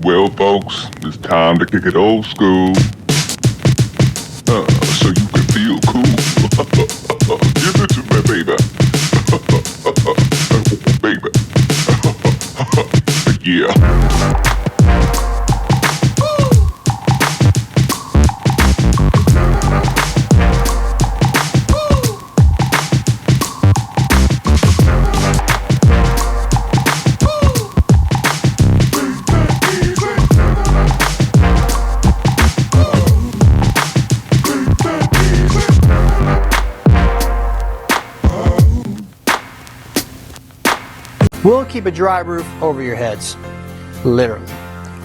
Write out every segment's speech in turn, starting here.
Well, folks, it's time to kick it old school. So you can feel cool. Give it to me, baby. Baby. Yeah. We'll keep a dry roof over your heads, literally.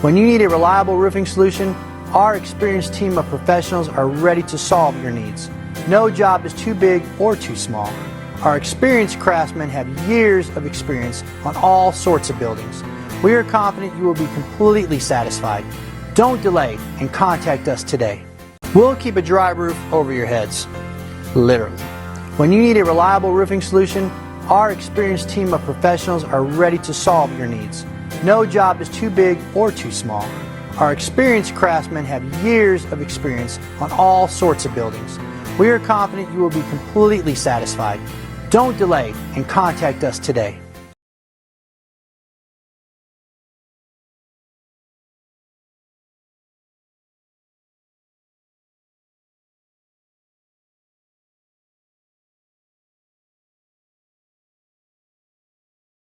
When you need a reliable roofing solution, our experienced team of professionals are ready to solve your needs. No job is too big or too small. Our experienced craftsmen have years of experience on all sorts of buildings. We are confident you will be completely satisfied. Don't delay and contact us today. We'll keep a dry roof over your heads, literally. When you need a reliable roofing solution, our experienced team of professionals are ready to solve your needs. No job is too big or too small. Our experienced craftsmen have years of experience on all sorts of buildings. We are confident you will be completely satisfied. Don't delay and contact us today.